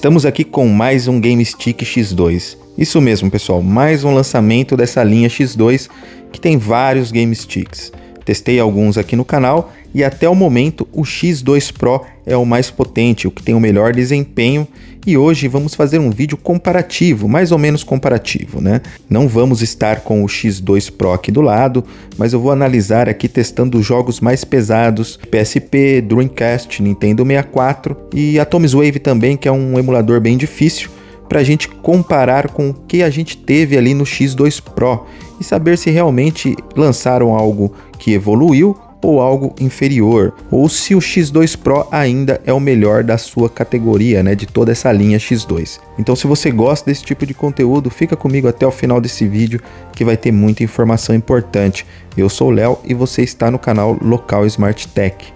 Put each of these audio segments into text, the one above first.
Estamos aqui com mais um Game Stick X2. Isso mesmo, pessoal, mais um lançamento dessa linha X2 que tem vários Game Sticks. Testei alguns aqui no canal e até o momento o X2 Pro é o mais potente, o que tem o melhor desempenho, e hoje vamos fazer um vídeo comparativo, mais ou menos comparativo, né? Não vamos estar com o X2 Pro aqui do lado, mas eu vou analisar aqui testando os jogos mais pesados, PSP, Dreamcast, Nintendo 64 e Atomic Wave também, que é um emulador bem difícil, para a gente comparar com o que a gente teve ali no X2 Pro e saber se realmente lançaram algo que evoluiu ou algo inferior, ou se o X2 Pro ainda é o melhor da sua categoria, né, de toda essa linha X2. Então, se você gosta desse tipo de conteúdo, fica comigo até o final desse vídeo que vai ter muita informação importante. Eu sou o Léo e você está no canal Local Smart Tech.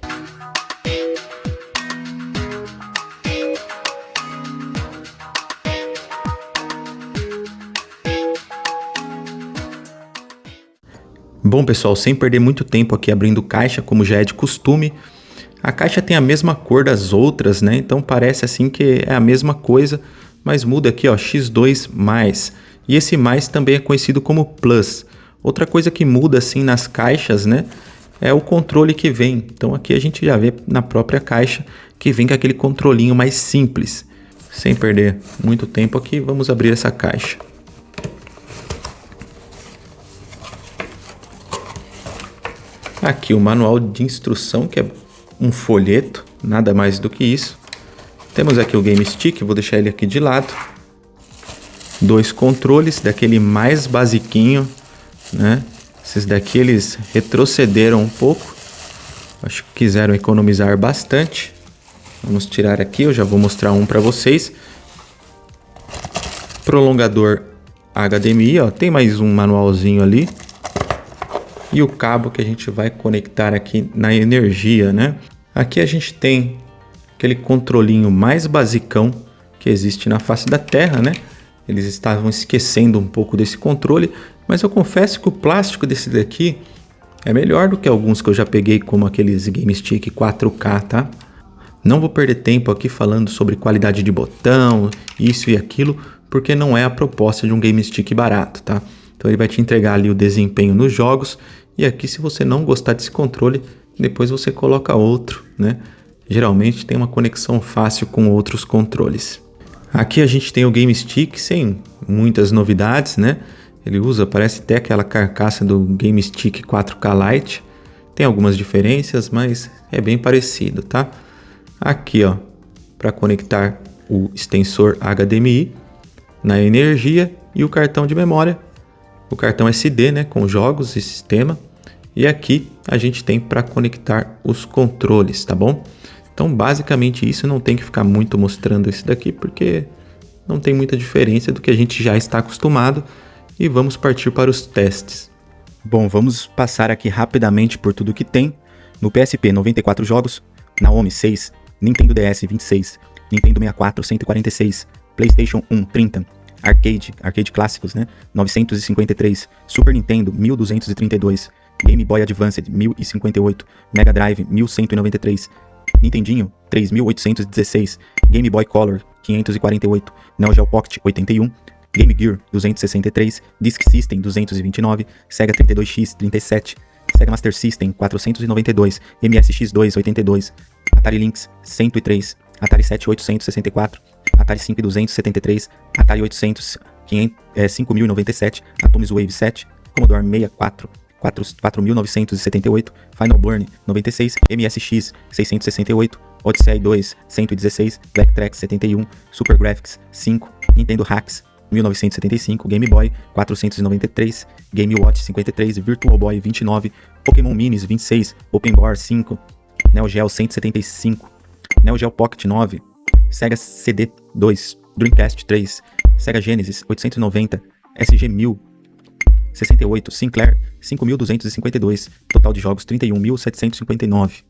Bom, pessoal, sem perder muito tempo aqui abrindo caixa, como já é de costume, a caixa tem a mesma cor das outras, né? Então parece assim que é a mesma coisa, mas muda aqui, ó, X2+. E esse mais também é conhecido como Plus. Outra coisa que muda assim nas caixas, né, é o controle que vem. Então aqui a gente já vê na própria caixa que vem com aquele controlinho mais simples. Sem perder muito tempo aqui, vamos abrir essa caixa. Aqui o manual de instrução, que é um folheto, nada mais do que isso. Temos aqui o Game Stick, vou deixar ele aqui de lado. Dois controles, daquele mais basiquinho, né? Esses daqui eles retrocederam um pouco. Acho que quiseram economizar bastante. Vamos tirar aqui, eu já vou mostrar um para vocês. Prolongador HDMI, ó, tem mais um manualzinho ali. E o cabo que a gente vai conectar aqui na energia, né? Aqui a gente tem aquele controlinho mais basicão que existe na face da Terra, né? Eles estavam esquecendo um pouco desse controle, mas eu confesso que o plástico desse daqui é melhor do que alguns que eu já peguei, como aqueles Game Stick 4K, tá? Não vou perder tempo aqui falando sobre qualidade de botão, isso e aquilo, porque não é a proposta de um Game Stick barato, tá? Então ele vai te entregar ali o desempenho nos jogos. E aqui, se você não gostar desse controle, depois você coloca outro, né? Geralmente tem uma conexão fácil com outros controles. Aqui a gente tem o Game Stick sem muitas novidades, né? Ele usa, parece até aquela carcaça do Game Stick 4K Lite. Tem algumas diferenças, mas é bem parecido, tá? Aqui, ó, para conectar o extensor HDMI na energia e o cartão de memória. O cartão SD, né, com jogos e sistema. E aqui a gente tem para conectar os controles, tá bom? Então basicamente isso, não tem que ficar muito mostrando esse daqui, porque não tem muita diferença do que a gente já está acostumado. E vamos partir para os testes. Bom, vamos passar aqui rapidamente por tudo que tem. No PSP, 94 jogos, Naomi 6, Nintendo DS 26, Nintendo 64 146, PlayStation 1 30, Arcade clássicos, né? 953, Super Nintendo 1232, Game Boy Advance 1058, Mega Drive 1193, Nintendinho 3816, Game Boy Color 548, Neo Geo Pocket 81, Game Gear 263, Disk System 229, Sega 32X 37, Sega Master System 492, MSX2 82, Atari Lynx 103, Atari 7864, Atari 5273, Atari 800, 5097, Atomic Wave 7, Commodore 64, 4978, Final Burn 96, MSX 668, Odyssey 2 116, Blacktrack 71, Super Graphics 5, Nintendo Hacks 1975, Game Boy 493, Game Watch 53, Virtual Boy 29, Pokémon Minis 26, Open Board 5, Neo Geo 175, Neo Geo Pocket 9, Sega CD 2, Dreamcast 3, Sega Genesis 890, SG 1000, 68, Sinclair 5252, total de jogos 31.759.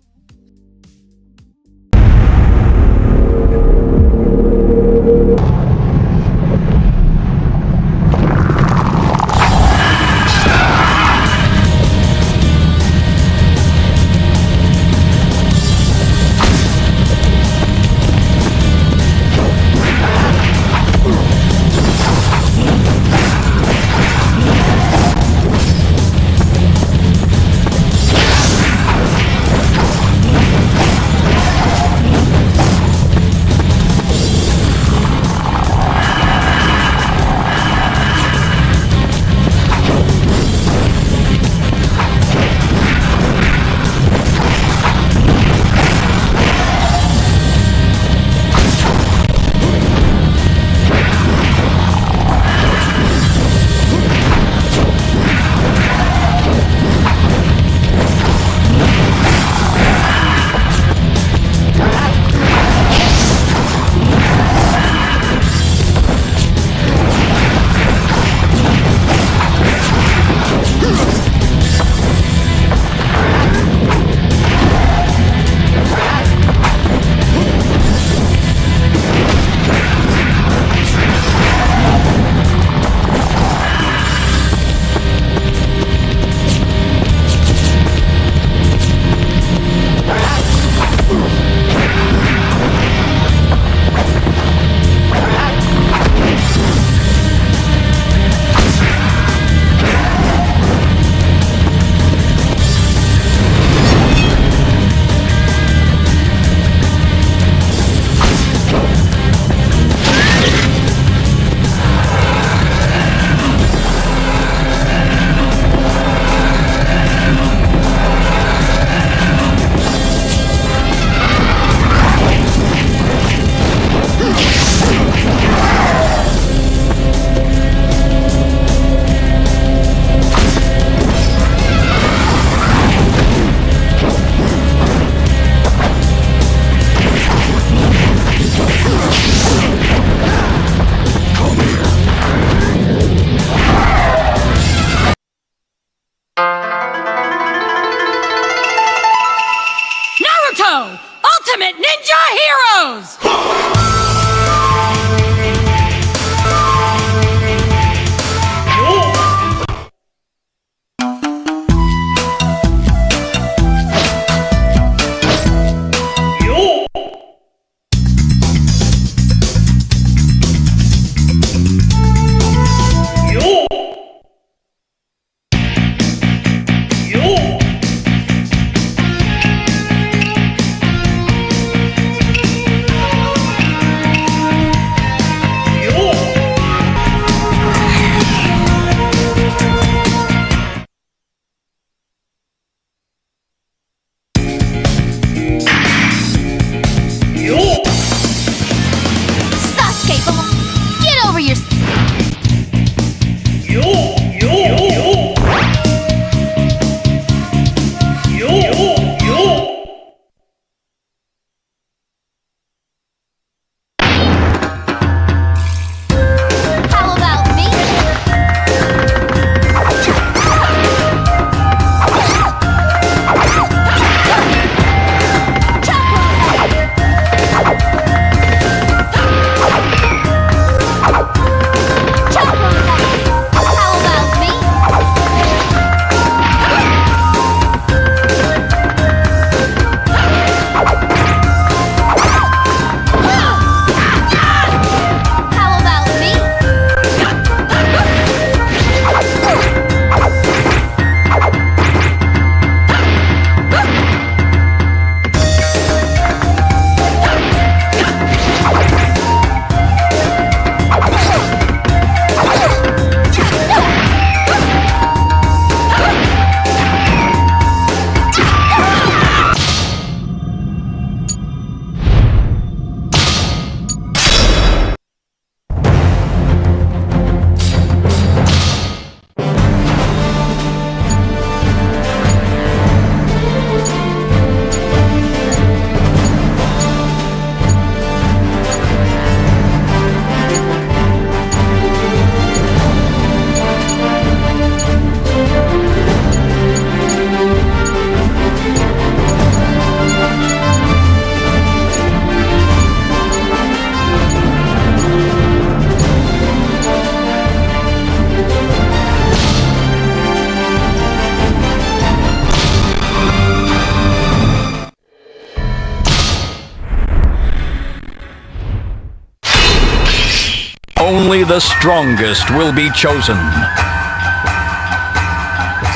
Only the strongest will be chosen.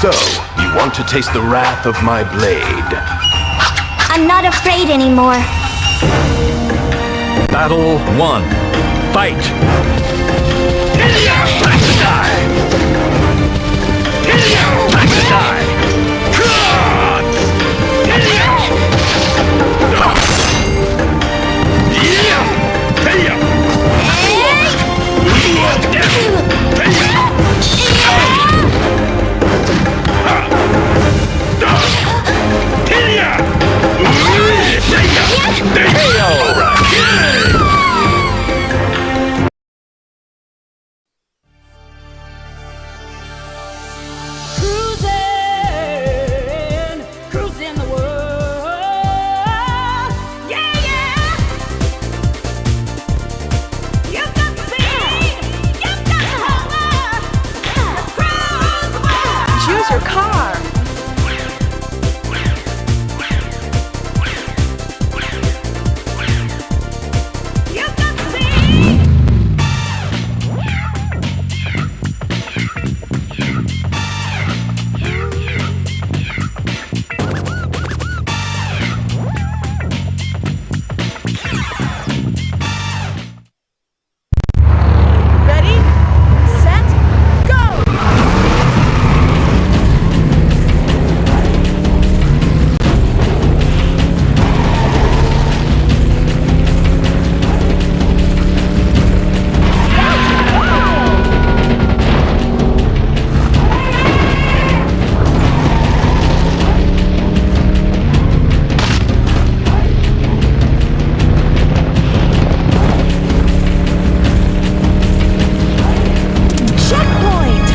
So, you want to taste the wrath of my blade? I'm not afraid anymore. Battle 1. Fight! Time to die! Time to die! Cruising the world. Yeah, yeah. You've got the speed. You've got the power. Cruise the world. Choose your car. You've got the speed. Ready, set, go! Checkpoint!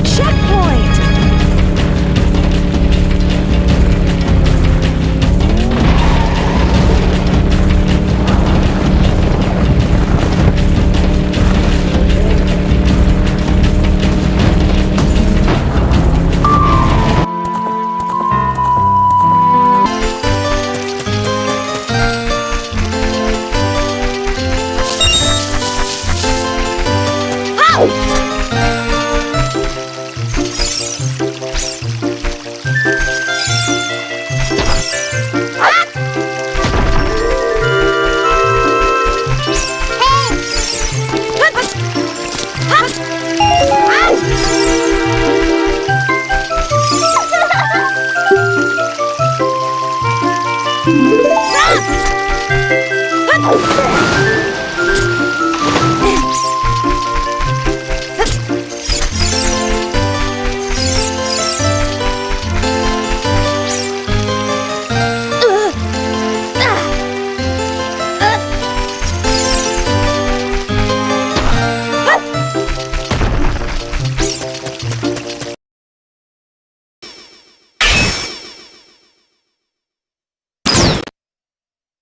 Checkpoint!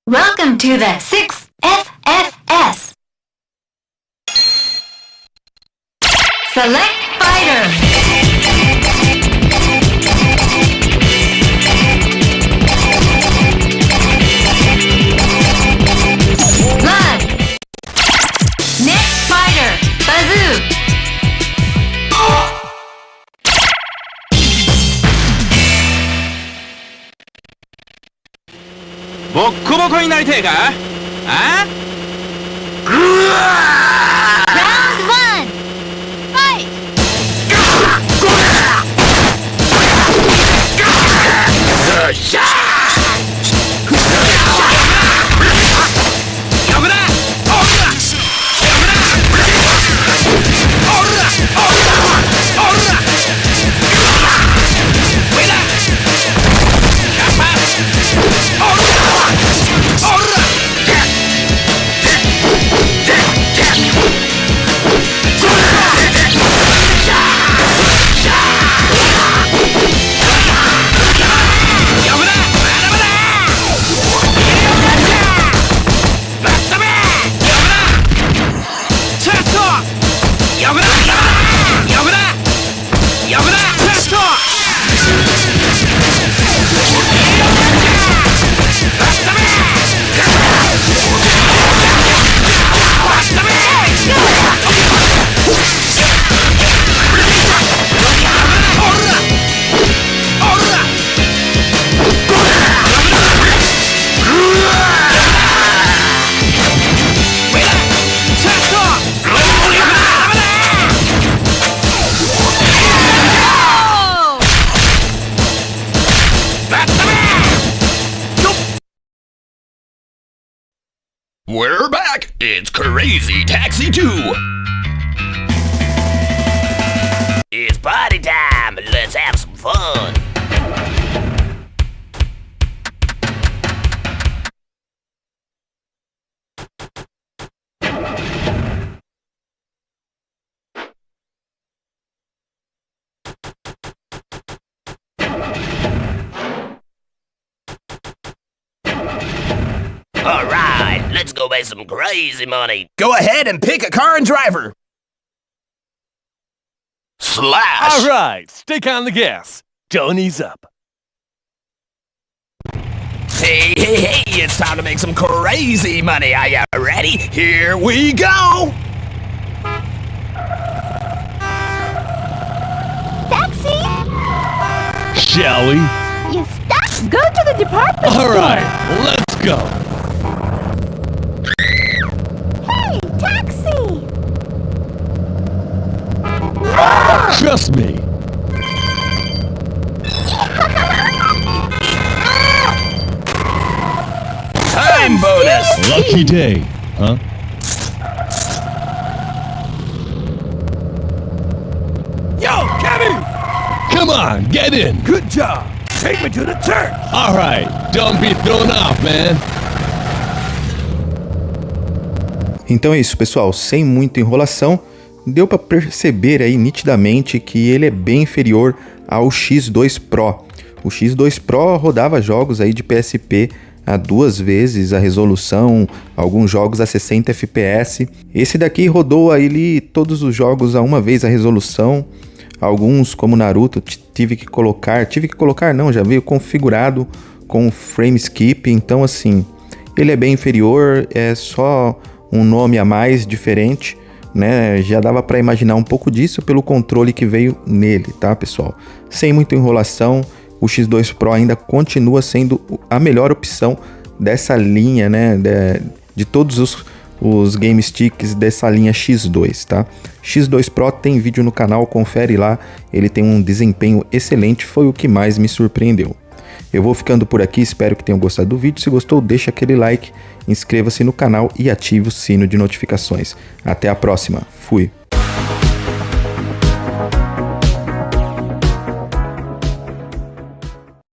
Welcome to the 6FFS. Select fighter. Blood. Next fighter. Bazoo. ボッコボコになりてえか？あ？ Round 1. Fight. よっしゃやぶな！おら！やぶな！おら！おら！おら！上だ！やっぱ！おら！おら！やぶな！ We're back! It's Crazy Taxi 2! It's party time! Let's have some fun! Alright, let's go make some crazy money! Go ahead and pick a car and driver! Slash! All right, stick on the gas. Don't ease up. Hey, hey, hey, it's time to make some crazy money. Are you ready? Here we go! Taxi! Shall we? You stuck? Go to the department All store. right, let's go. Hey, taxi! Trust me. Time bonus! Lucky day, huh? Yo, Kevin! Come on, get in. Good job! Take me to the church! All right, don't be thrown off, man. Então é isso, pessoal. Sem muita enrolação, deu para perceber aí nitidamente que ele é bem inferior ao X2 Pro. O X2 Pro rodava jogos aí de PSP a 2 vezes a resolução, alguns jogos a 60 FPS. Esse daqui rodou aí todos os jogos a 1 vez a resolução. Alguns, como Naruto, tive que colocar não, já veio configurado com frame skip. Então assim, ele é bem inferior, é só um nome a mais diferente, né? Já dava para imaginar um pouco disso pelo controle que veio nele, tá, pessoal? Sem muita enrolação, o X2 Pro ainda continua sendo a melhor opção dessa linha, né? De todos os Game Sticks dessa linha X2, tá? X2 Pro tem vídeo no canal, confere lá, ele tem um desempenho excelente, foi o que mais me surpreendeu. Eu vou ficando por aqui, espero que tenham gostado do vídeo. Se gostou, deixa aquele like, inscreva-se no canal e ative o sino de notificações. Até a próxima, fui!